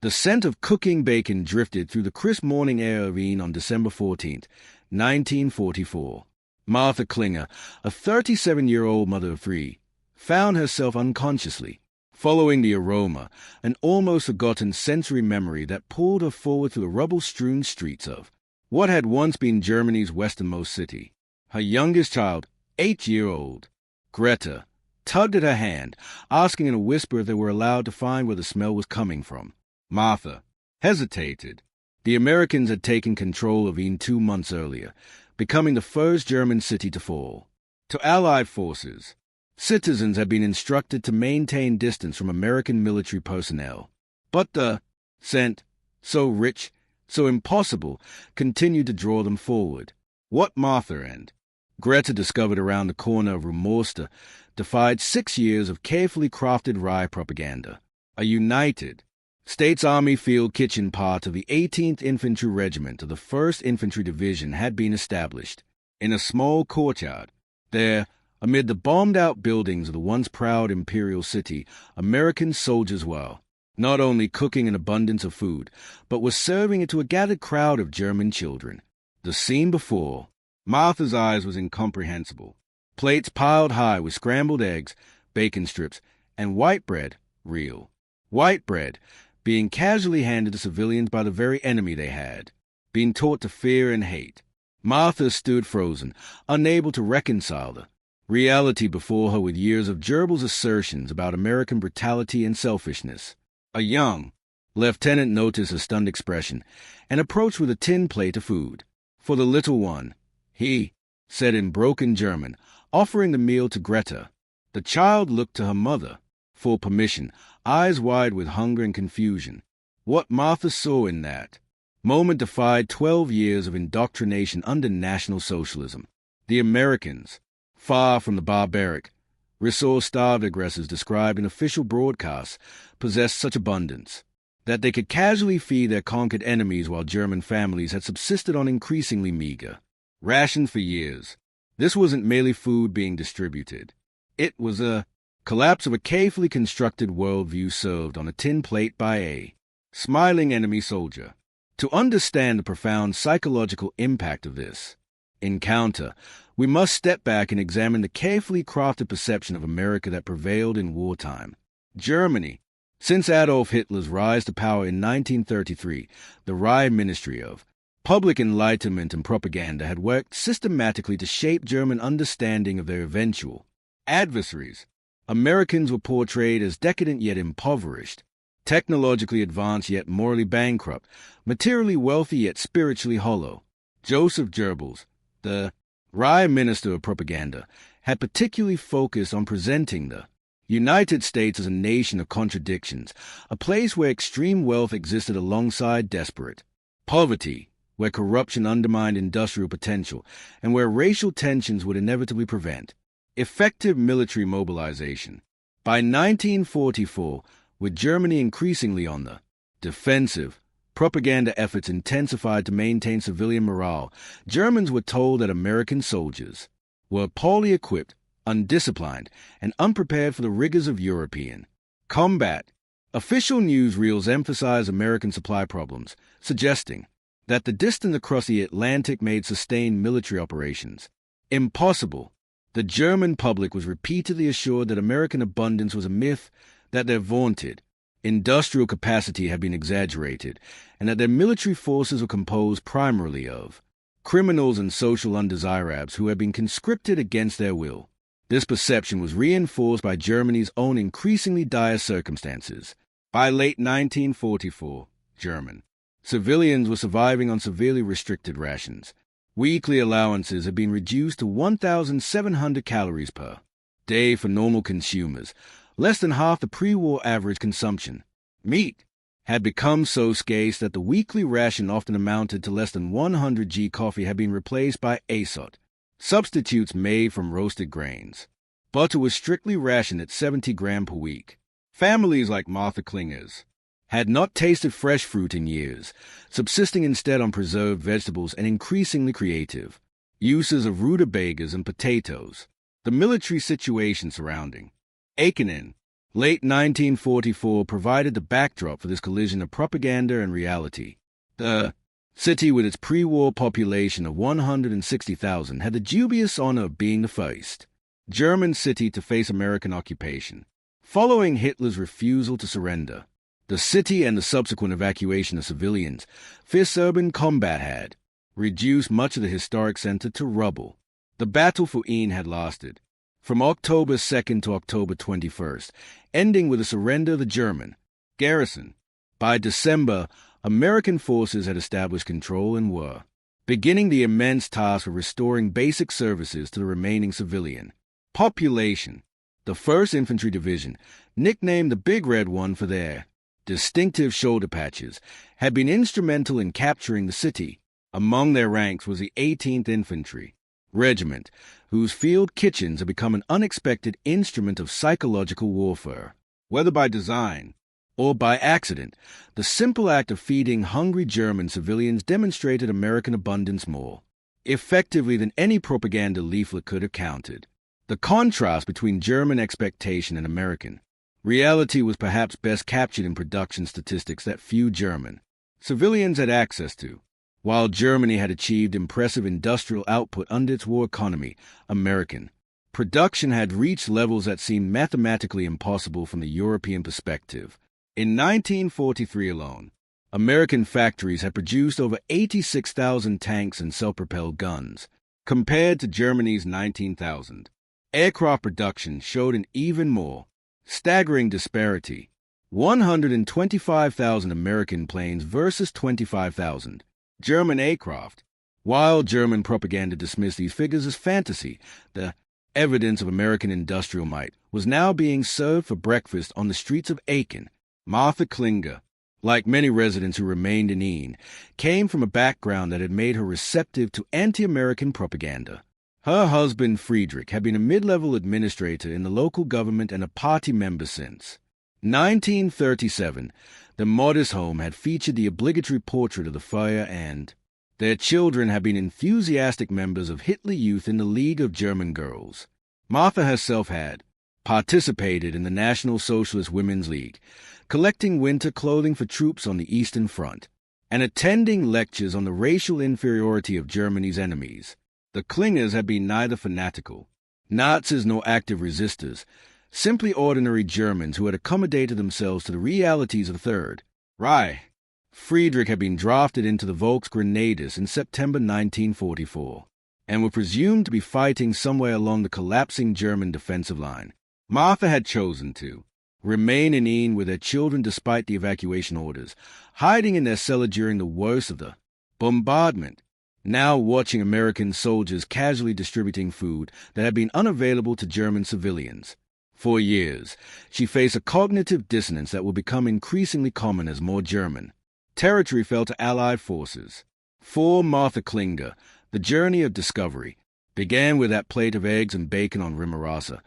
The scent of cooking bacon drifted through the crisp morning air of Wien on December 14th, 1944. Martha Klinger, a 37-year-old mother of three, found herself unconsciously, following the aroma, an almost forgotten sensory memory that pulled her forward through the rubble-strewn streets of what had once been Germany's westernmost city. Her youngest child, 8-year-old Greta, tugged at her hand, asking in a whisper if they were allowed to find where the smell was coming from. Martha hesitated. The Americans had taken control of Wien 2 months earlier, becoming the first German city to fall to Allied forces. Citizens had been instructed to maintain distance from American military personnel. But the scent, so rich, so impossible, continued to draw them forward. What Martha and Greta discovered around the corner of Rumorster defied 6 years of carefully crafted rye propaganda. A united States Army field kitchen part of the 18th Infantry Regiment of the 1st Infantry Division had been established. In a small courtyard, there, amid the bombed-out buildings of the once proud imperial city, American soldiers were not only cooking an abundance of food, but were serving it to a gathered crowd of German children. The scene before Martha's eyes was incomprehensible. Plates piled high with scrambled eggs, bacon strips, and white bread, real white bread, being casually handed to civilians by the very enemy they had been taught to fear and hate. Martha stood frozen, unable to reconcile the reality before her with years of Goebbels' assertions about American brutality and selfishness. A young lieutenant noticed her stunned expression and approached with a tin plate of food. For the little one, he said in broken German, offering the meal to Greta. The child looked to her mother for permission, eyes wide with hunger and confusion. What Martha saw in that moment defied 12 years of indoctrination under National Socialism. The Americans, far from the barbaric, resource-starved aggressors described in official broadcasts, possessed such abundance that they could casually feed their conquered enemies while German families had subsisted on increasingly meager rations for years. This wasn't merely food being distributed. It was a collapse of a carefully constructed worldview served on a tin plate by a smiling enemy soldier. To understand the profound psychological impact of this encounter, we must step back and examine the carefully crafted perception of America that prevailed in wartime. Germany. Since Adolf Hitler's rise to power in 1933, the Reich Ministry of Public Enlightenment and Propaganda had worked systematically to shape German understanding of their eventual adversaries. Americans were portrayed as decadent yet impoverished, technologically advanced yet morally bankrupt, materially wealthy yet spiritually hollow. Joseph Goebbels, the Reich Minister of Propaganda, had particularly focused on presenting the United States as a nation of contradictions, a place where extreme wealth existed alongside desperate poverty, where corruption undermined industrial potential, and where racial tensions would inevitably prevent effective military mobilization. By 1944, with Germany increasingly on the defensive, propaganda efforts intensified to maintain civilian morale. Germans were told that American soldiers were poorly equipped, undisciplined, and unprepared for the rigors of European combat. Official newsreels emphasized American supply problems, suggesting that the distance across the Atlantic made sustained military operations impossible. The German public was repeatedly assured that American abundance was a myth, that their vaunted industrial capacity had been exaggerated, and that their military forces were composed primarily of criminals and social undesirables who had been conscripted against their will. This perception was reinforced by Germany's own increasingly dire circumstances. By late 1944, German civilians were surviving on severely restricted rations. Weekly allowances had been reduced to 1,700 calories per day for normal consumers, less than half the pre-war average consumption. Meat had become so scarce that the weekly ration often amounted to less than 100 g. Coffee had been replaced by ASOT, substitutes made from roasted grains. Butter was strictly rationed at 70 grams per week. Families like Martha Klinger's had not tasted fresh fruit in years, subsisting instead on preserved vegetables and increasingly creative uses of rutabagas and potatoes. The military situation surrounding Aachen Late 1944 provided the backdrop for this collision of propaganda and reality. The city, with its pre-war population of 160,000, had the dubious honor of being the first German city to face American occupation. Following Hitler's refusal to surrender, the city and the subsequent evacuation of civilians, fierce urban combat had reduced much of the historic center to rubble. The battle for Ypres had lasted from October 2nd to October 21st, ending with the surrender of the German garrison. By December, American forces had established control and were beginning the immense task of restoring basic services to the remaining civilian population. The 1st Infantry Division, nicknamed the Big Red One for their distinctive shoulder patches, had been instrumental in capturing the city. Among their ranks was the 18th Infantry Regiment, whose field kitchens had become an unexpected instrument of psychological warfare. Whether by design or by accident, the simple act of feeding hungry German civilians demonstrated American abundance more effectively than any propaganda leaflet could have countered. The contrast between German expectation and American reality was perhaps best captured in production statistics that few German civilians had access to. While Germany had achieved impressive industrial output under its war economy, American production had reached levels that seemed mathematically impossible from the European perspective. In 1943 alone, American factories had produced over 86,000 tanks and self-propelled guns, compared to Germany's 19,000. Aircraft production showed an even more staggering disparity: 125,000 American planes versus 25,000 German aircraft. While German propaganda dismissed these figures as fantasy, the evidence of American industrial might was now being served for breakfast on the streets of Aachen. Martha Klinger, like many residents who remained in Ypres, came from a background that had made her receptive to anti-American propaganda. Her husband, Friedrich, had been a mid-level administrator in the local government and a party member since 1937. The modest home had featured the obligatory portrait of the Führer, and their children had been enthusiastic members of Hitler Youth in the League of German Girls. Martha herself had participated in the National Socialist Women's League, collecting winter clothing for troops on the Eastern Front, and attending lectures on the racial inferiority of Germany's enemies. The Klingers had been neither fanatical Nazis nor active resistors, simply ordinary Germans who had accommodated themselves to the realities of the Third Reich. Friedrich had been drafted into the Volksgrenadiers in September 1944, and were presumed to be fighting somewhere along the collapsing German defensive line. Martha had chosen to remain in Ypres with their children despite the evacuation orders, hiding in their cellar during the worst of the bombardment, now watching American soldiers casually distributing food that had been unavailable to German civilians. For years, she faced a cognitive dissonance that would become increasingly common as more German territory fell to Allied forces. For Martha Klinger, the journey of discovery began with that plate of eggs and bacon on Rimarasa,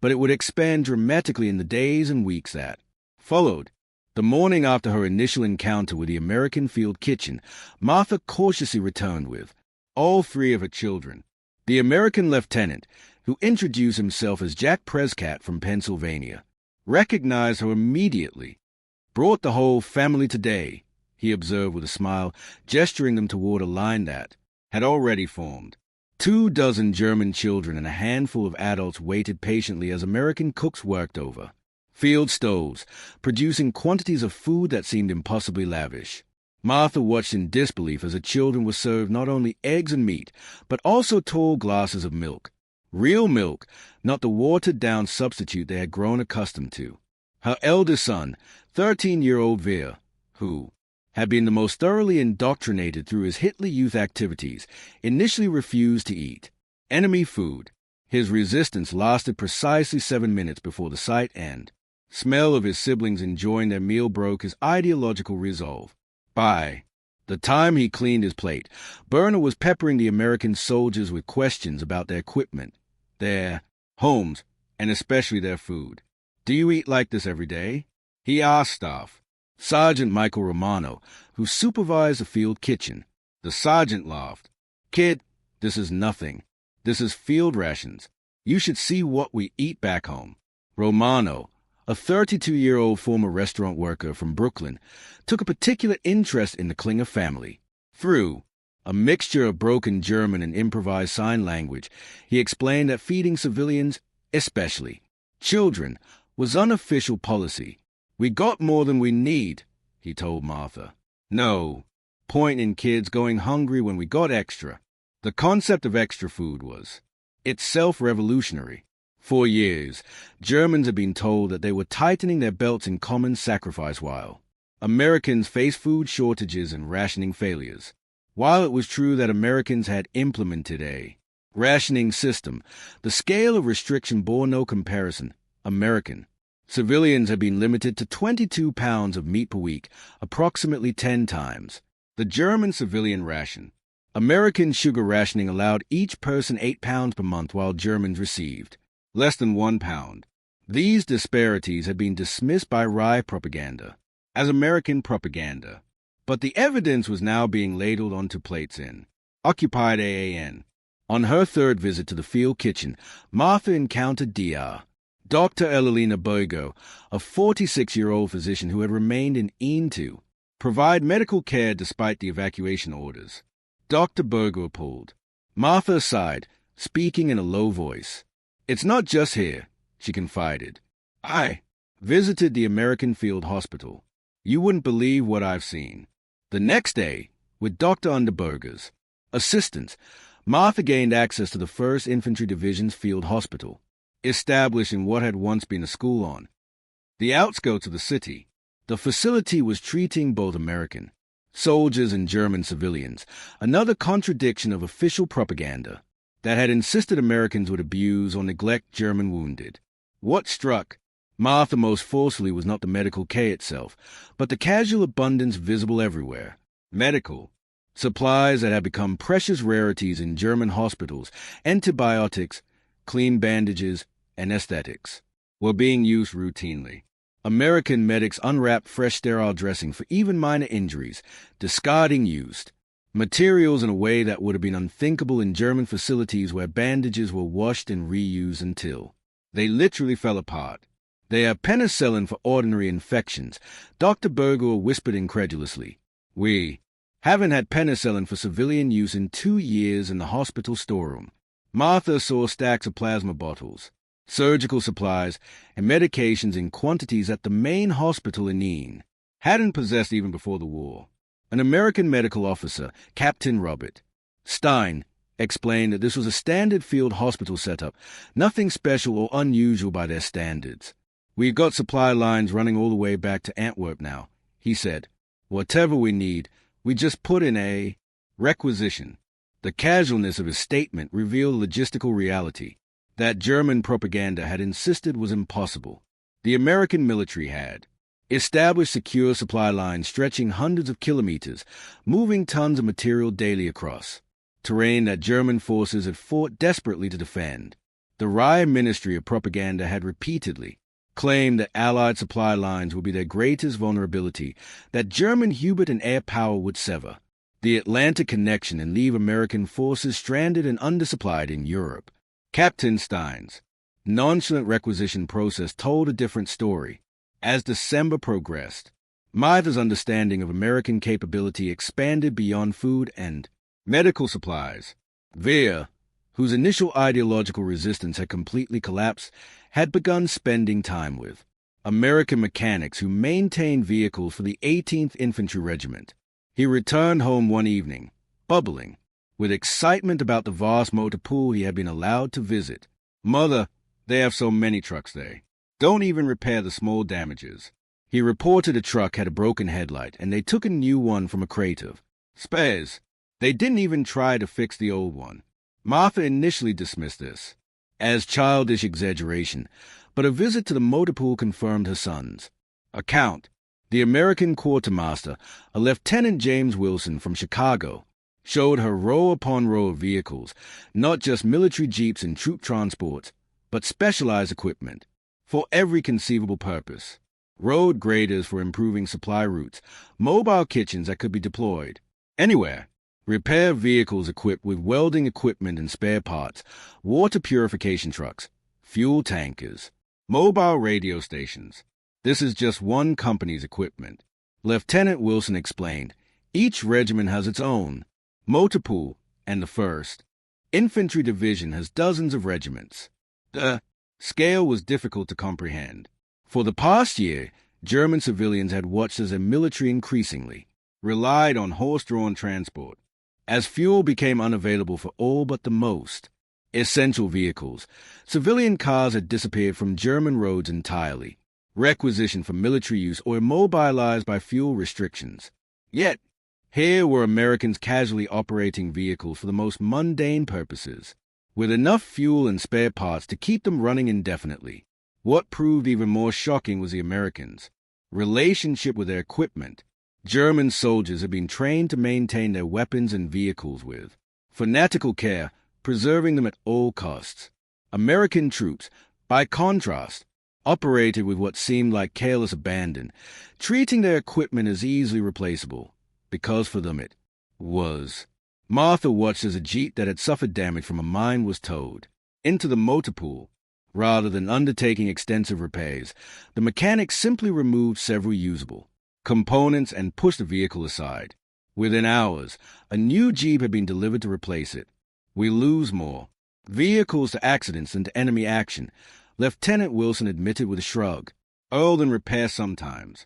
but it would expand dramatically in the days and weeks that followed. The morning after her initial encounter with the American field kitchen, Martha cautiously returned with all three of her children. The American lieutenant, who introduced himself as Jack Prescott from Pennsylvania, recognized her immediately. "Brought the whole family today," he observed with a smile, gesturing them toward a line that had already formed. 24 German children and a handful of adults waited patiently as American cooks worked over field stoves, producing quantities of food that seemed impossibly lavish. Martha watched in disbelief as her children were served not only eggs and meat, but also tall glasses of milk. Real milk, not the watered-down substitute they had grown accustomed to. Her eldest son, 13-year-old Veer, who had been the most thoroughly indoctrinated through his Hitler Youth activities, initially refused to eat enemy food. His resistance lasted precisely 7 minutes before the sight and smell of his siblings enjoying their meal broke his ideological resolve. By the time he cleaned his plate, Berner was peppering the American soldiers with questions about their equipment, their homes, and especially their food. "Do you eat like this every day?" he asked staff. Sergeant Michael Romano, who supervised the field kitchen. The sergeant laughed. "Kid, this is nothing. This is field rations. You should see what we eat back home." Romano, a 32-year-old former restaurant worker from Brooklyn, took a particular interest in the Klinger family. Through a mixture of broken German and improvised sign language, he explained that feeding civilians, especially children, was unofficial policy. "We got more than we need," he told Martha. "No point in kids going hungry when we got extra." The concept of extra food was itself revolutionary. For years, Germans had been told that they were tightening their belts in common sacrifice while Americans faced food shortages and rationing failures. While it was true that Americans had implemented a rationing system, the scale of restriction bore no comparison. American civilians had been limited to 22 pounds of meat per week, approximately 10 times the German civilian ration. American sugar rationing allowed each person 8 pounds per month, while Germans received less than 1 pound. These disparities had been dismissed by Rye propaganda as American propaganda, but the evidence was now being ladled onto plates in occupied AAN. On her third visit to the field kitchen, Martha encountered Dr. Elalina Burgo, a 46-year-old physician who had remained in Ain to provide medical care despite the evacuation orders. Dr. Burgo pulled Martha aside, speaking in a low voice. "It's not just here," she confided. "I visited the American Field Hospital. You wouldn't believe what I've seen." The next day, with Dr. Underberger's assistance, Martha gained access to the 1st Infantry Division's field hospital, established in what had once been a school on the outskirts of the city. The facility was treating both American soldiers and German civilians, another contradiction of official propaganda that had insisted Americans would abuse or neglect German wounded. What struck Martha most forcefully was not the medical care itself, but the casual abundance visible everywhere. Medical supplies that had become precious rarities in German hospitals, antibiotics, clean bandages, anesthetics, were being used routinely. American medics unwrapped fresh sterile dressing for even minor injuries, discarding used materials in a way that would have been unthinkable in German facilities where bandages were washed and reused until they literally fell apart. "They have penicillin for ordinary infections," Dr. Burger whispered incredulously. "We haven't had penicillin for civilian use in 2 years in the hospital storeroom." Martha saw stacks of plasma bottles, surgical supplies, and medications in quantities that the main hospital in Ain hadn't possessed even before the war. An American medical officer, Captain Robert Stein, explained that this was a standard field hospital setup, nothing special or unusual by their standards. "We've got supply lines running all the way back to Antwerp now," he said. "Whatever we need, we just put in a requisition." The casualness of his statement revealed logistical reality that German propaganda had insisted was impossible. The American military had established secure supply lines stretching hundreds of kilometers, moving tons of material daily across terrain that German forces had fought desperately to defend. The Rye Ministry of Propaganda had repeatedly claimed that Allied supply lines would be their greatest vulnerability, that German Hubert and air power would sever the Atlantic connection and leave American forces stranded and undersupplied in Europe. Captain Stein's nonchalant requisition process told a different story. As December progressed, Martha's understanding of American capability expanded beyond food and medical supplies. Veer, whose initial ideological resistance had completely collapsed, had begun spending time with American mechanics who maintained vehicles for the 18th Infantry Regiment. He returned home one evening, bubbling with excitement about the vast motor pool he had been allowed to visit. "Mother, they have so many trucks there. Don't even repair the small damages." He reported a truck had a broken headlight, and they took a new one from a crate of spares. They didn't even try to fix the old one. Martha initially dismissed this as childish exaggeration, but a visit to the motor pool confirmed her son's account. The American quartermaster, a Lieutenant James Wilson from Chicago, showed her row upon row of vehicles, not just military jeeps and troop transports, but specialized equipment for every conceivable purpose. Road graders for improving supply routes, mobile kitchens that could be deployed anywhere, repair vehicles equipped with welding equipment and spare parts, water purification trucks, fuel tankers. Mobile radio stations. This is just one company's equipment. Lieutenant Wilson explained. Each regiment has its own. Motorpool and the 1st Infantry Division has dozens of regiments. The scale was difficult to comprehend. For the past year, German civilians had watched as their military increasingly relied on horse-drawn transport. As fuel became unavailable for all but the most essential vehicles, civilian cars had disappeared from German roads entirely, requisitioned for military use or immobilized by fuel restrictions. Yet, here were Americans casually operating vehicles for the most mundane purposes, with enough fuel and spare parts to keep them running indefinitely. What proved even more shocking was the Americans' relationship with their equipment. German soldiers had been trained to maintain their weapons and vehicles with fanatical care, preserving them at all costs. American troops, by contrast, operated with what seemed like careless abandon, treating their equipment as easily replaceable, because for them it was. Martha watched as a Jeep that had suffered damage from a mine was towed into the motor pool. Rather than undertaking extensive repairs, the mechanics simply removed several usable components and pushed the vehicle aside. Within hours, a new Jeep had been delivered to replace it. We lose more vehicles to accidents than to enemy action, Lieutenant Wilson admitted with a shrug. Oil than repair sometimes.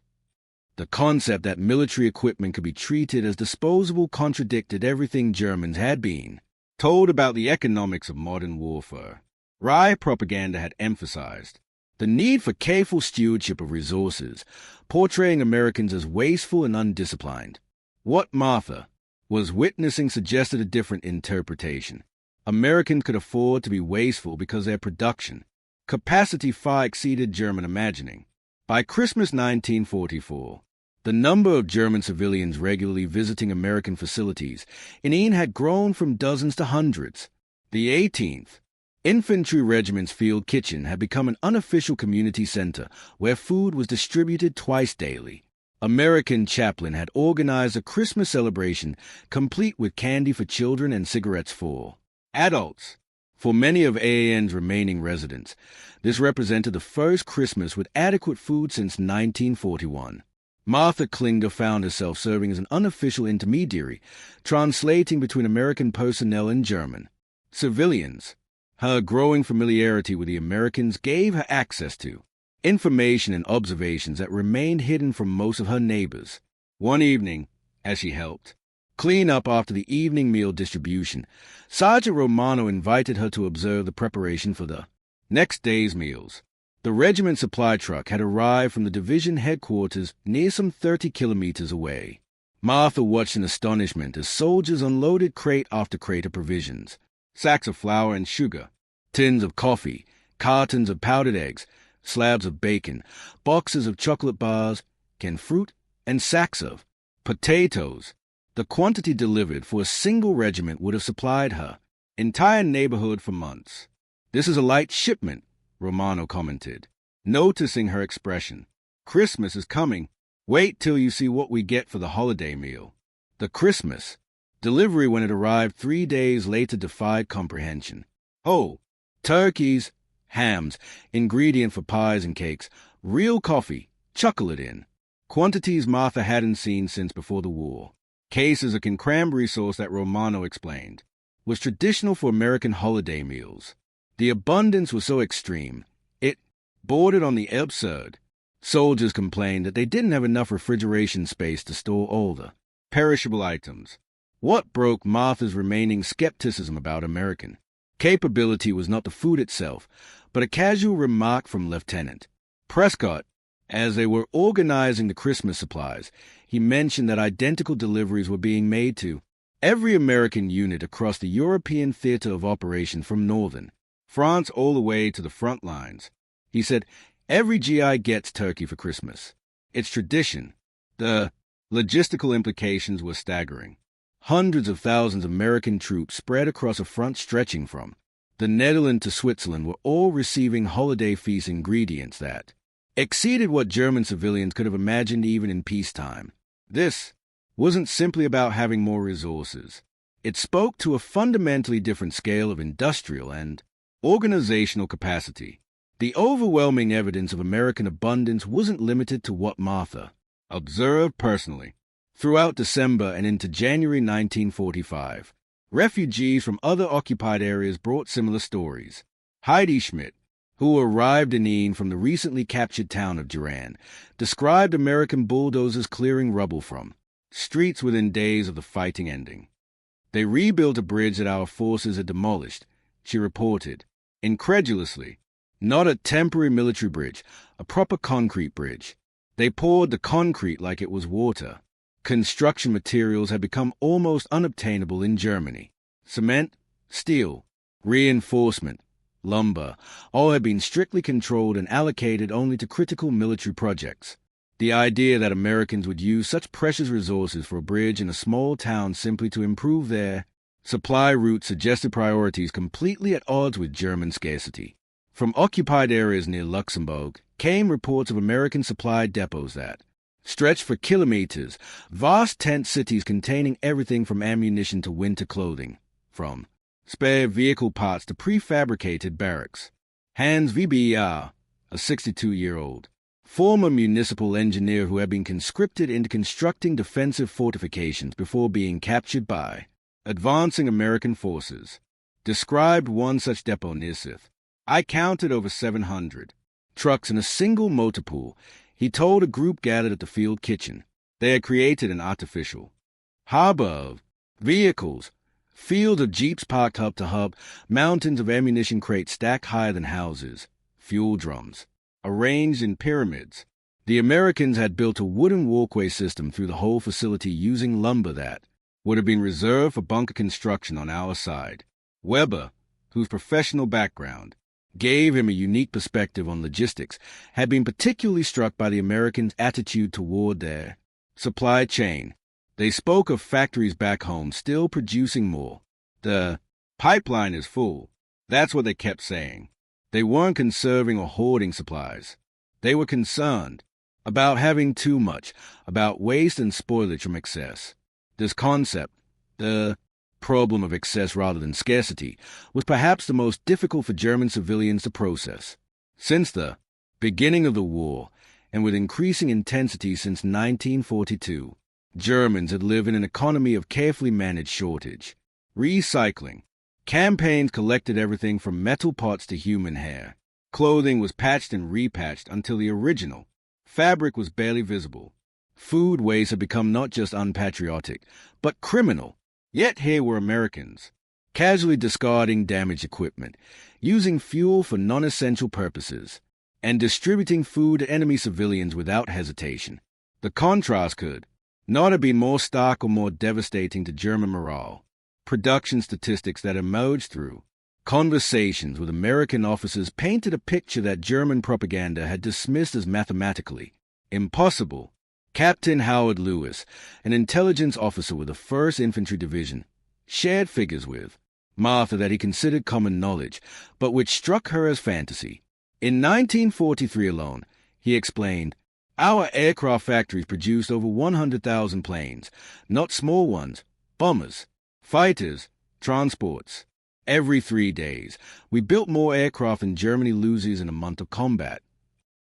The concept that military equipment could be treated as disposable contradicted everything Germans had been told about the economics of modern warfare. Wry propaganda had emphasized the need for careful stewardship of resources, portraying Americans as wasteful and undisciplined. What Martha was witnessing suggested a different interpretation. Americans could afford to be wasteful because their production capacity far exceeded German imagining. By Christmas 1944, the number of German civilians regularly visiting American facilities in Ian had grown from dozens to hundreds. The 18th Infantry Regiment's field kitchen had become an unofficial community center where food was distributed twice daily. American chaplain had organized a Christmas celebration complete with candy for children and cigarettes for adults. For many of AAN's remaining residents, this represented the first Christmas with adequate food since 1941. Martha Klinger found herself serving as an unofficial intermediary, translating between American personnel and German civilians. Her growing familiarity with the Americans gave her access to information and observations that remained hidden from most of her neighbors. One evening, as she helped clean up after the evening meal distribution, Sergeant Romano invited her to observe the preparation for the next day's meals. The regiment supply truck had arrived from the division headquarters near some 30 kilometers away. Martha watched in astonishment as soldiers unloaded crate after crate of provisions, sacks of flour and sugar, tins of coffee, cartons of powdered eggs, slabs of bacon, boxes of chocolate bars, canned fruit, and sacks of potatoes. The quantity delivered for a single regiment would have supplied her entire neighborhood for months. "This is a light shipment," Romano commented, noticing her expression. "Christmas is coming. Wait till you see what we get for the holiday meal." The Christmas delivery, when it arrived 3 days later, defied comprehension. Oh, turkeys, hams, ingredient for pies and cakes, real coffee, chocolate in. Quantities Martha hadn't seen since before the war. Cases of cranberry sauce that Romano explained was traditional for American holiday meals. The abundance was so extreme, it bordered on the absurd. Soldiers complained that they didn't have enough refrigeration space to store all the perishable items. What broke Martha's remaining skepticism about American capability was not the food itself, but a casual remark from Lieutenant Prescott. As they were organizing the Christmas supplies, he mentioned that identical deliveries were being made to every American unit across the European theater of operation from northern France all the way to the front lines. He said, "Every GI gets turkey for Christmas. It's tradition." The logistical implications were staggering. Hundreds of thousands of American troops spread across a front stretching from the Netherlands to Switzerland were all receiving holiday feast ingredients that exceeded what German civilians could have imagined even in peacetime. This wasn't simply about having more resources. It spoke to a fundamentally different scale of industrial and organizational capacity. The overwhelming evidence of American abundance wasn't limited to what Martha observed personally. Throughout December and into January 1945, refugees from other occupied areas brought similar stories. Heidi Schmidt, who arrived in Ian from the recently captured town of Duran, described American bulldozers clearing rubble from streets within days of the fighting ending. They rebuilt a bridge that our forces had demolished, she reported, incredulously. Not a temporary military bridge, a proper concrete bridge. They poured the concrete like it was water. Construction materials had become almost unobtainable in Germany. Cement, steel, reinforcement, lumber, all had been strictly controlled and allocated only to critical military projects. The idea that Americans would use such precious resources for a bridge in a small town simply to improve their supply route suggested priorities completely at odds with German scarcity. From occupied areas near Luxembourg came reports of American supply depots that stretched for kilometers, vast tent cities containing everything from ammunition to winter clothing, from spare vehicle parts to prefabricated barracks. Hans Vbr, a 62-year-old former municipal engineer who had been conscripted into constructing defensive fortifications before being captured by advancing American forces, described one such depot near Sith. I counted over 700 trucks in a single motor pool, he told a group gathered at the field kitchen. They had created an artificial harbor of vehicles, fields of jeeps parked hub to hub, mountains of ammunition crates stacked higher than houses, fuel drums, arranged in pyramids. The Americans had built a wooden walkway system through the whole facility using lumber that would have been reserved for bunker construction on our side. Weber, whose professional background gave him a unique perspective on logistics, had been particularly struck by the Americans' attitude toward their supply chain. They spoke of factories back home still producing more. The pipeline is full. That's what they kept saying. They weren't conserving or hoarding supplies. They were concerned about having too much, about waste and spoilage from excess. This concept, the problem of excess rather than scarcity, was perhaps the most difficult for German civilians to process. Since the beginning of the war, and with increasing intensity since 1942, Germans had lived in an economy of carefully managed shortage. Recycling. Campaigns collected everything from metal pots to human hair. Clothing was patched and repatched until the original fabric was barely visible. Food waste had become not just unpatriotic, but criminal. Yet here were Americans, casually discarding damaged equipment, using fuel for non-essential purposes, and distributing food to enemy civilians without hesitation. The contrast could not have been more stark or more devastating to German morale. Production statistics that emerged through conversations with American officers painted a picture that German propaganda had dismissed as mathematically impossible. Captain Howard Lewis, an intelligence officer with the 1st Infantry Division, shared figures with Martha that he considered common knowledge, but which struck her as fantasy. In 1943 alone, he explained, our aircraft factories produced over 100,000 planes, not small ones, bombers, fighters, transports. Every 3 days, we built more aircraft than Germany loses in a month of combat.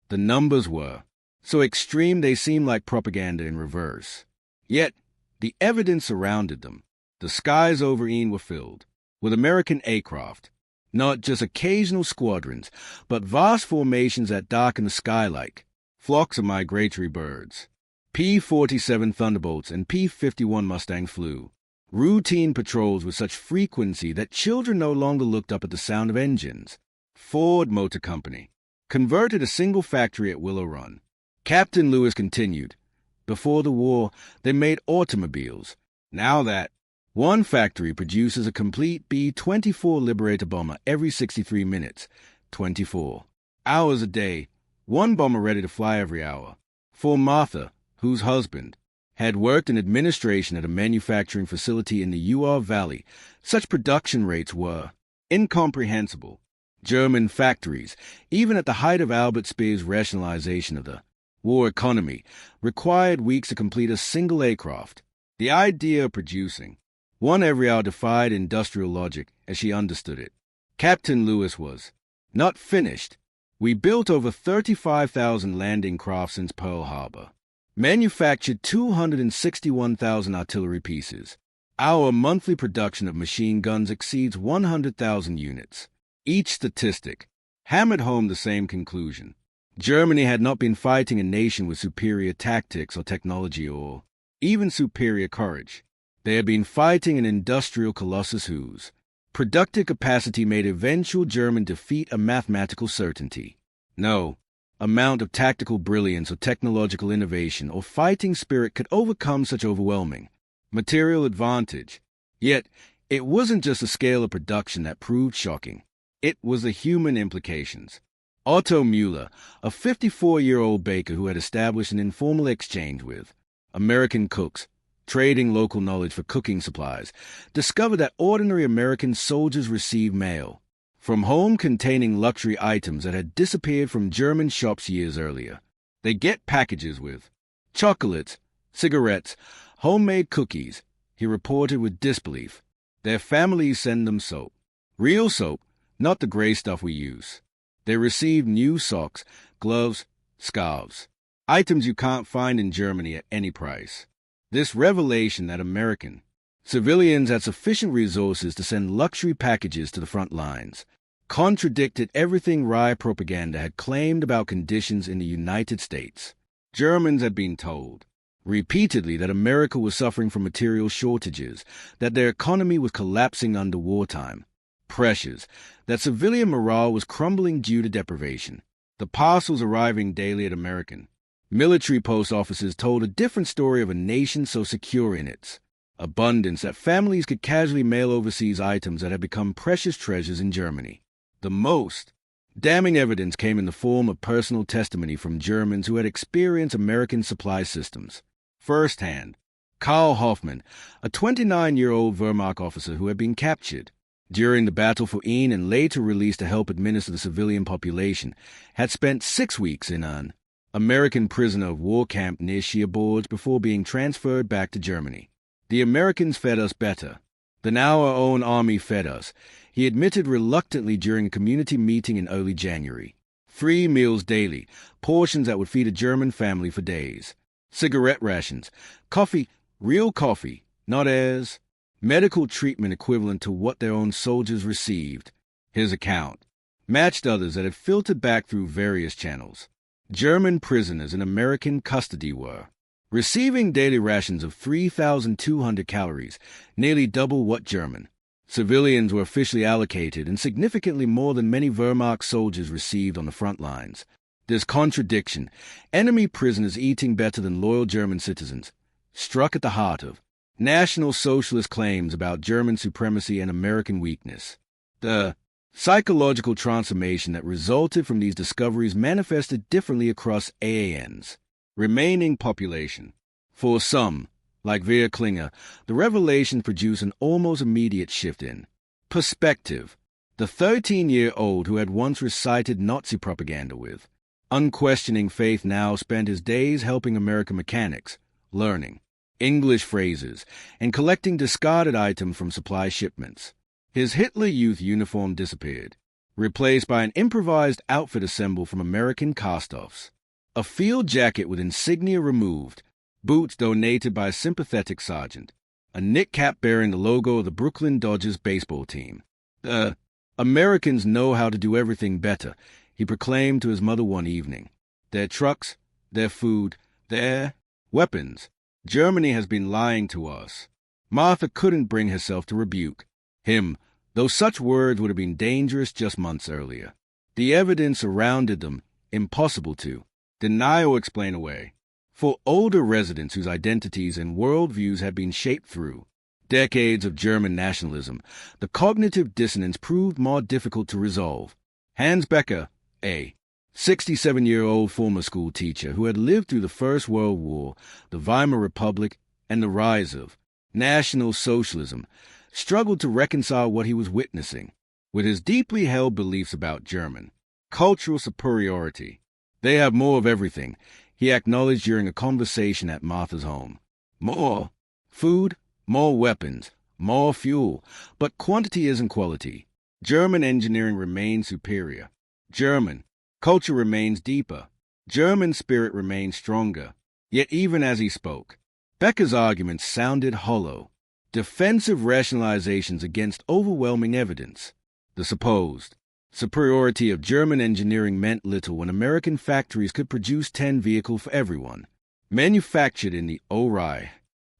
The numbers were so extreme they seemed like propaganda in reverse. Yet, the evidence surrounded them. The skies over Ian were filled with American aircraft, not just occasional squadrons, but vast formations that darkened the sky like flocks of migratory birds. P-47 Thunderbolts and P-51 Mustangs flew routine patrols with such frequency that children no longer looked up at the sound of engines. Ford Motor Company converted a single factory at Willow Run. Captain Lewis continued, before the war, they made automobiles. Now that one factory produces a complete B-24 Liberator bomber every 63 minutes, 24 hours a day, one bomber ready to fly every hour. For Martha, whose husband had worked in administration at a manufacturing facility in the Uar Valley, such production rates were incomprehensible. German factories, even at the height of Albert Speer's rationalization of the war economy, required weeks to complete a single aircraft. The idea of producing one every hour defied industrial logic as she understood it. Captain Lewis was not finished. We built over 35,000 landing craft since Pearl Harbor. Manufactured 261,000 artillery pieces. Our monthly production of machine guns exceeds 100,000 units. Each statistic hammered home the same conclusion. Germany had not been fighting a nation with superior tactics or technology or even superior courage. They had been fighting an industrial colossus whose productive capacity made eventual German defeat a mathematical certainty. No amount of tactical brilliance or technological innovation or fighting spirit could overcome such overwhelming material advantage. Yet, it wasn't just the scale of production that proved shocking. It was the human implications. Otto Müller, a 54-year-old baker who had established an informal exchange with American cooks, trading local knowledge for cooking supplies, discovered that ordinary American soldiers received mail from home containing luxury items that had disappeared from German shops years earlier. They get packages with chocolates, cigarettes, homemade cookies, he reported with disbelief. Their families send them soap. Real soap, not the gray stuff we use. They receive new socks, gloves, scarves, items you can't find in Germany at any price. This revelation that American civilians had sufficient resources to send luxury packages to the front lines contradicted everything wry propaganda had claimed about conditions in the United States. Germans had been told repeatedly that America was suffering from material shortages, that their economy was collapsing under wartime pressures, that civilian morale was crumbling due to deprivation. The parcels arriving daily at American military post offices told a different story of a nation so secure in its abundance that families could casually mail overseas items that had become precious treasures in Germany. The most damning evidence came in the form of personal testimony from Germans who had experienced American supply systems firsthand. Karl Hoffmann, a 29-year-old Wehrmacht officer who had been captured during the Battle for Ain and later released to help administer the civilian population, had spent 6 weeks in an American prisoner of war camp near Cherbourg before being transferred back to Germany. The Americans fed us better than our own army fed us, he admitted reluctantly during a community meeting in early January. 3 meals daily, portions that would feed a German family for days. Cigarette rations, coffee, real coffee, not as medical treatment equivalent to what their own soldiers received. His account matched others that had filtered back through various channels. German prisoners in American custody were receiving daily rations of 3,200 calories, nearly double what German civilians were officially allocated and significantly more than many Wehrmacht soldiers received on the front lines. This contradiction, enemy prisoners eating better than loyal German citizens, struck at the heart of National Socialist claims about German supremacy and American weakness. The psychological transformation that resulted from these discoveries manifested differently across AAN's remaining population. For some, like Vera Klinger, the revelation produced an almost immediate shift in perspective. The 13-year-old who had once recited Nazi propaganda with unquestioning faith now spent his days helping American mechanics, learning English phrases, and collecting discarded items from supply shipments. His Hitler Youth uniform disappeared, replaced by an improvised outfit assembled from American cast-offs. A field jacket with insignia removed, boots donated by a sympathetic sergeant, a knit cap bearing the logo of the Brooklyn Dodgers baseball team. The Americans know how to do everything better, he proclaimed to his mother one evening. Their trucks, their food, their weapons. Germany has been lying to us. Martha couldn't bring herself to rebuke him, though such words would have been dangerous just months earlier. The evidence surrounded them, impossible to deny or explain away. For older residents whose identities and worldviews had been shaped through decades of German nationalism, the cognitive dissonance proved more difficult to resolve. Hans Becker, a 67-year-old former school teacher who had lived through the First World War, the Weimar Republic, and the rise of National Socialism, struggled to reconcile what he was witnessing with his deeply held beliefs about German cultural superiority. They have more of everything, he acknowledged during a conversation at Martha's home. More food, more weapons, more fuel, but quantity isn't quality. German engineering remains superior. German Culture remains deeper. German spirit remains stronger. Yet even as he spoke, Becker's arguments sounded hollow. Defensive rationalizations against overwhelming evidence. The supposed superiority of German engineering meant little when American factories could produce 10 vehicles for everyone. Manufactured in the Ori.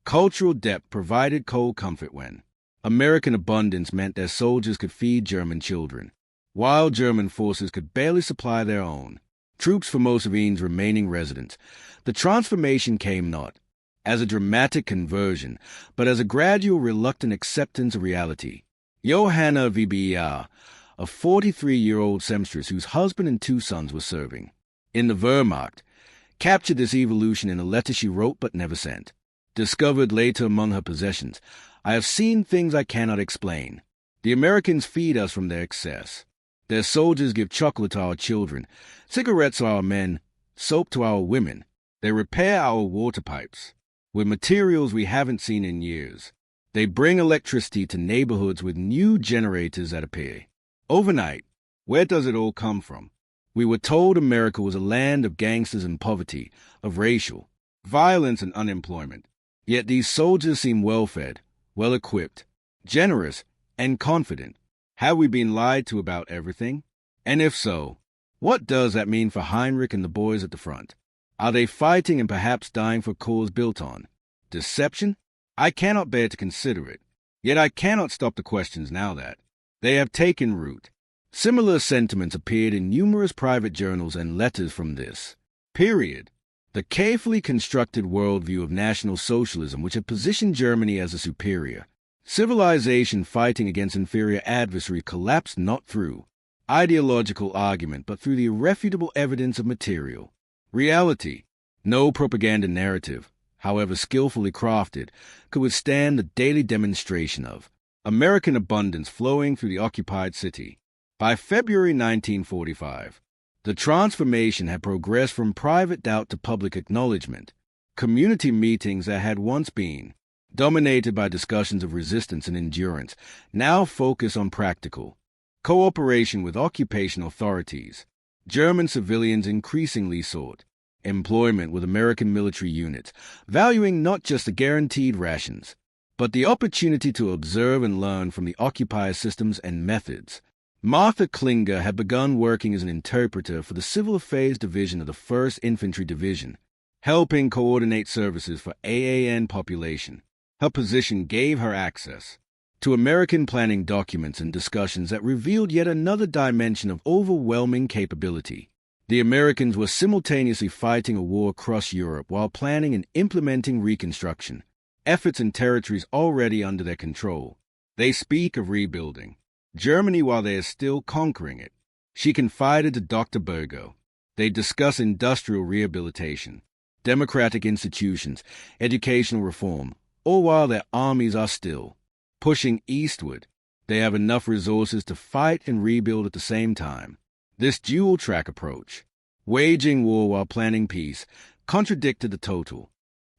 Cultural depth provided cold comfort when American abundance meant their soldiers could feed German children, while German forces could barely supply their own troops for most of Wien's remaining residents. The transformation came not as a dramatic conversion, but as a gradual, reluctant acceptance of reality. Johanna Vibia, a 43-year-old seamstress whose husband and 2 sons were serving in the Wehrmacht, captured this evolution in a letter she wrote but never sent. Discovered later among her possessions, I have seen things I cannot explain. The Americans feed us from their excess. Their soldiers give chocolate to our children, cigarettes to our men, soap to our women. They repair our water pipes with materials we haven't seen in years. They bring electricity to neighborhoods with new generators that appear overnight. Where does it all come from? We were told America was a land of gangsters and poverty, of racial violence and unemployment. Yet these soldiers seem well-fed, well-equipped, generous, and confident. Have we been lied to about everything? And if so, what does that mean for Heinrich and the boys at the front? Are they fighting and perhaps dying for a cause built on deception? I cannot bear to consider it. Yet I cannot stop the questions now that they have taken root. Similar sentiments appeared in numerous private journals and letters from this period. The carefully constructed worldview of National Socialism, which had positioned Germany as a superior civilization fighting against inferior adversary, collapsed not through ideological argument, but through the irrefutable evidence of material reality. No propaganda narrative, however skillfully crafted, could withstand the daily demonstration of American abundance flowing through the occupied city. By February 1945, the transformation had progressed from private doubt to public acknowledgement. Community meetings that had once been dominated by discussions of resistance and endurance now focus on practical cooperation with occupation authorities. German civilians increasingly sought employment with American military units, valuing not just the guaranteed rations, but the opportunity to observe and learn from the occupier systems and methods. Martha Klinger had begun working as an interpreter for the Civil Affairs Division of the 1st Infantry Division, helping coordinate services for AAN population. Her position gave her access to American planning documents and discussions that revealed yet another dimension of overwhelming capability. The Americans were simultaneously fighting a war across Europe while planning and implementing reconstruction efforts in territories already under their control. They speak of rebuilding Germany while they are still conquering it. She confided to Dr. Burgo. They discuss industrial rehabilitation, democratic institutions, educational reform, all while their armies are still pushing eastward. They have enough resources to fight and rebuild at the same time. This dual-track approach, waging war while planning peace, contradicted the total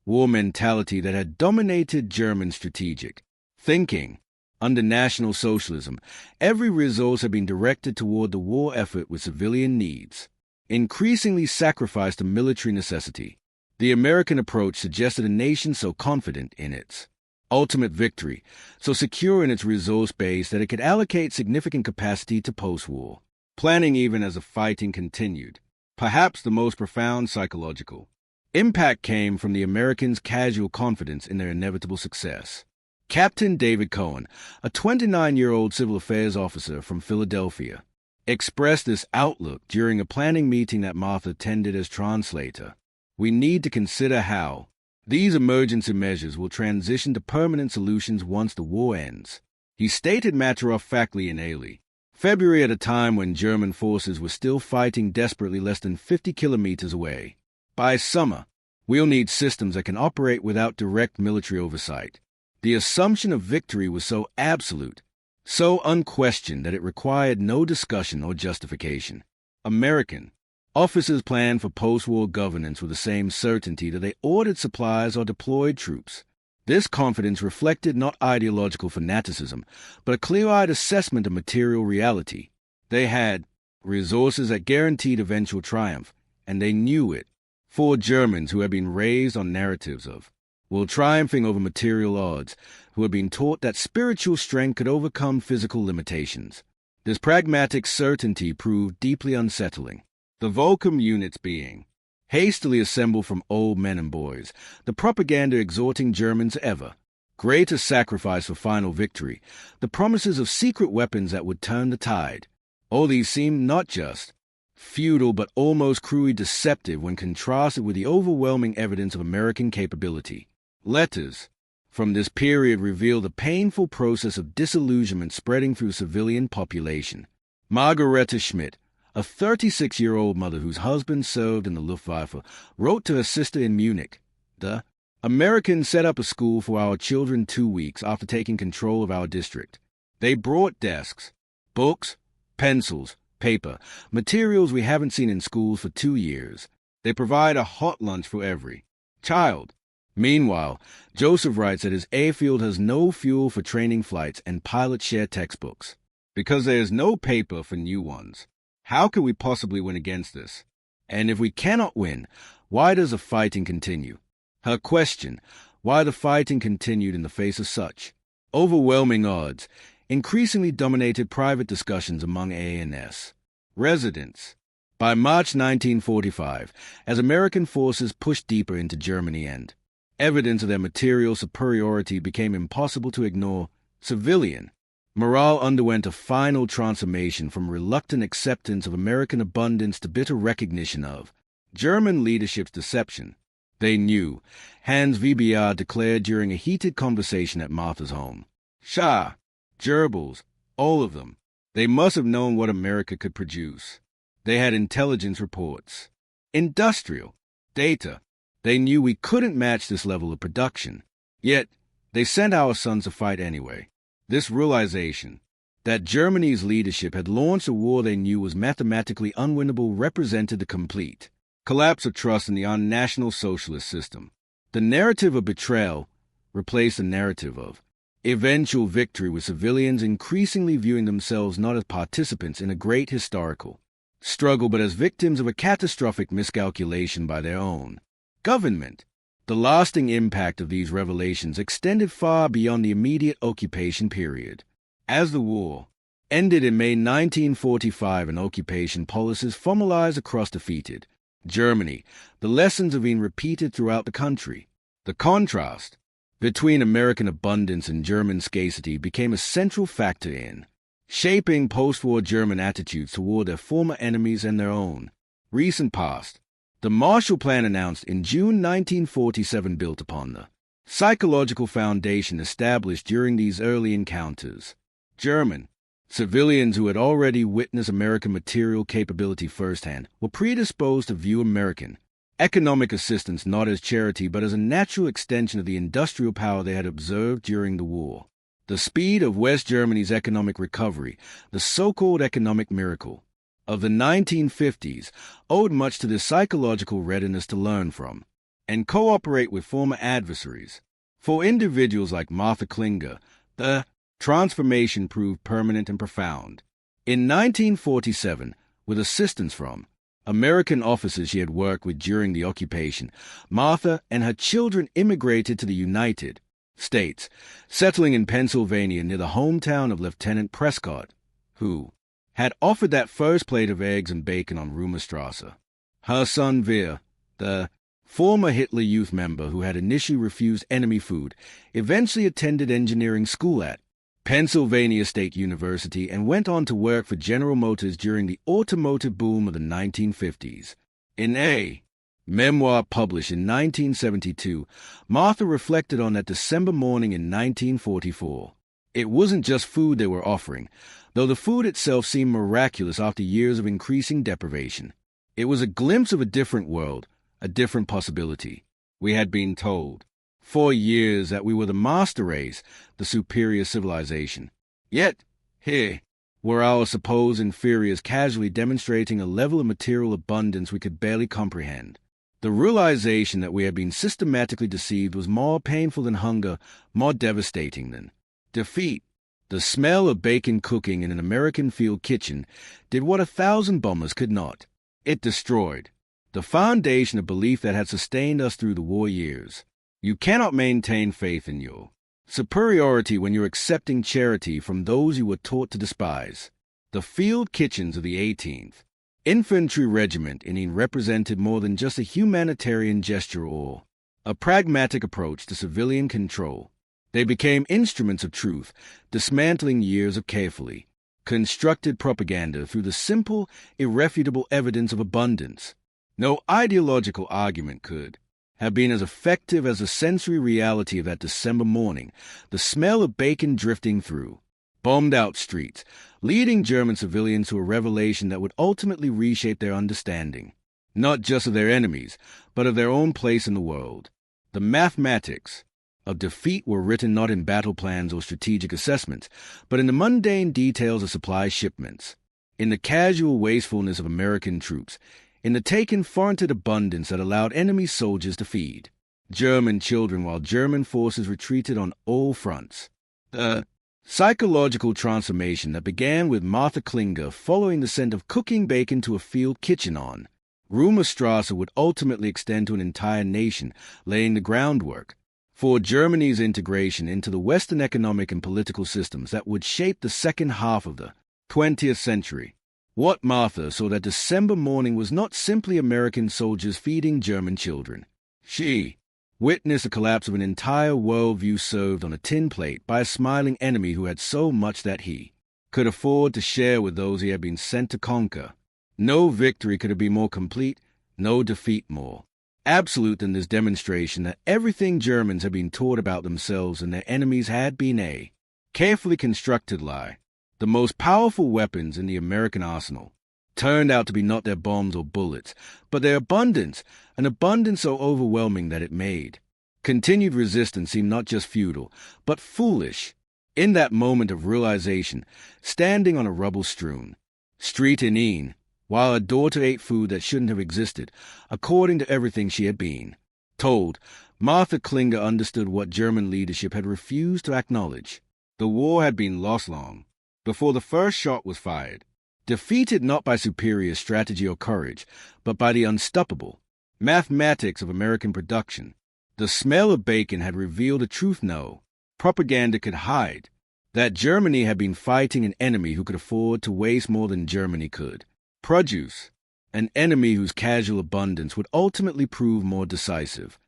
war mentality that had dominated German strategic thinking. Under National Socialism, every resource had been directed toward the war effort with civilian needs, increasingly sacrificed to military necessity. The American approach suggested a nation so confident in its ultimate victory, so secure in its resource base that it could allocate significant capacity to post-war planning even as the fighting continued. Perhaps the most profound psychological impact came from the Americans' casual confidence in their inevitable success. Captain David Cohen, a 29-year-old civil affairs officer from Philadelphia, expressed this outlook during a planning meeting that Martha attended as translator. We need to consider how these emergency measures will transition to permanent solutions once the war ends, he stated matter-of-factly in Ailey, February, at a time when German forces were still fighting desperately less than 50 kilometers away. By summer, we'll need systems that can operate without direct military oversight. The assumption of victory was so absolute, so unquestioned that it required no discussion or justification. American officers planned for post-war governance with the same certainty that they ordered supplies or deployed troops. This confidence reflected not ideological fanaticism, but a clear-eyed assessment of material reality. They had resources that guaranteed eventual triumph, and they knew it. 4 Germans who had been raised on narratives of, well, triumphing over material odds, who had been taught that spiritual strength could overcome physical limitations. This pragmatic certainty proved deeply unsettling. The Volcom units being hastily assembled from old men and boys, the propaganda exhorting Germans ever greater sacrifice for final victory, the promises of secret weapons that would turn the tide. All these seemed not just feudal but almost cruelly deceptive when contrasted with the overwhelming evidence of American capability. Letters from this period reveal the painful process of disillusionment spreading through civilian population. Margareta Schmidt, a 36-year-old mother whose husband served in the Luftwaffe, wrote to her sister in Munich, "The Americans set up a school for our children 2 weeks after taking control of our district. They brought desks, books, pencils, paper, materials we haven't seen in schools for 2 years. They provide a hot lunch for every child." Meanwhile, Joseph writes that his airfield has no fuel for training flights and pilots share textbooks. Because there is no paper for new ones. How can we possibly win against this? And if we cannot win, why does the fighting continue? Her question, why the fighting continued in the face of such overwhelming odds, increasingly dominated private discussions among A&S residents. By March 1945, as American forces pushed deeper into Germany and evidence of their material superiority became impossible to ignore, civilian morale underwent a final transformation from reluctant acceptance of American abundance to bitter recognition of German leadership's deception. They knew, Hans Vibillard declared during a heated conversation at Martha's home. Shah, gerbils, all of them. They must have known what America could produce. They had intelligence reports, industrial data. They knew we couldn't match this level of production. Yet, they sent our sons to fight anyway. This realization that Germany's leadership had launched a war they knew was mathematically unwinnable represented the complete collapse of trust in the national socialist system. The narrative of betrayal replaced the narrative of eventual victory, with civilians increasingly viewing themselves not as participants in a great historical struggle but as victims of a catastrophic miscalculation by their own government. The lasting impact of these revelations extended far beyond the immediate occupation period. As the war ended in May 1945 and occupation policies formalized across defeated Germany, the lessons have been repeated throughout the country. The contrast between American abundance and German scarcity became a central factor in shaping post-war German attitudes toward their former enemies and their own recent past. The Marshall Plan announced in June 1947 built upon the psychological foundation established during these early encounters. German civilians who had already witnessed American material capability firsthand were predisposed to view American economic assistance not as charity but as a natural extension of the industrial power they had observed during the war. The speed of West Germany's economic recovery, the so-called economic miracle of the 1950s, owed much to this psychological readiness to learn from and cooperate with former adversaries. For individuals like Martha Klinger, the transformation proved permanent and profound. In 1947, with assistance from American officers she had worked with during the occupation, Martha and her children immigrated to the United States, settling in Pennsylvania near the hometown of Lieutenant Prescott, who had offered that first plate of eggs and bacon on Rumerstrasse. Her son Veer, the former Hitler Youth member who had initially refused enemy food, eventually attended engineering school at Pennsylvania State University and went on to work for General Motors during the automotive boom of the 1950s. In a memoir published in 1972, Martha reflected on that December morning in 1944. It wasn't just food they were offering, though the food itself seemed miraculous after years of increasing deprivation. It was a glimpse of a different world, a different possibility. We had been told for years that we were the master race, the superior civilization. Yet, here were our supposed inferiors casually demonstrating a level of material abundance we could barely comprehend. The realization that we had been systematically deceived was more painful than hunger, more devastating than defeat. The smell of bacon cooking in an American field kitchen did what 1,000 bombers could not. It destroyed the foundation of belief that had sustained us through the war years. You cannot maintain faith in your superiority when you're accepting charity from those you were taught to despise. The field kitchens of the 18th Infantry Regiment represented more than just a humanitarian gesture or a pragmatic approach to civilian control. They became instruments of truth, dismantling years of carefully constructed propaganda through the simple, irrefutable evidence of abundance. No ideological argument could have been as effective as the sensory reality of that December morning, the smell of bacon drifting through bombed-out streets, leading German civilians to a revelation that would ultimately reshape their understanding, not just of their enemies, but of their own place in the world. The mathematics of defeat were written not in battle plans or strategic assessments, but in the mundane details of supply shipments, in the casual wastefulness of American troops, in the taken for granted abundance that allowed enemy soldiers to feed German children while German forces retreated on all fronts. The psychological transformation that began with Martha Klinger following the scent of cooking bacon to a field kitchen on Rumerstrasse would ultimately extend to an entire nation, laying the groundwork for Germany's integration into the Western economic and political systems that would shape the second half of the 20th century. What Martha saw that December morning was not simply American soldiers feeding German children. She witnessed the collapse of an entire worldview served on a tin plate by a smiling enemy who had so much that he could afford to share with those he had been sent to conquer. No victory could have been more complete, no defeat more absolute than this demonstration that everything Germans had been taught about themselves and their enemies had been a carefully constructed lie. The most powerful weapons in the American arsenal turned out to be not their bombs or bullets, but their abundance, an abundance so overwhelming that it made continued resistance seem not just futile, but foolish. In that moment of realization, standing on a rubble-strewn street in Ain, while her daughter ate food that shouldn't have existed, according to everything she had been told, Martha Klinger understood what German leadership had refused to acknowledge. The war had been lost long before the first shot was fired, defeated not by superior strategy or courage, but by the unstoppable mathematics of American production. The smell of bacon had revealed a truth no propaganda could hide, that Germany had been fighting an enemy who could afford to waste more than Germany could produce, an enemy whose casual abundance would ultimately prove more decisive.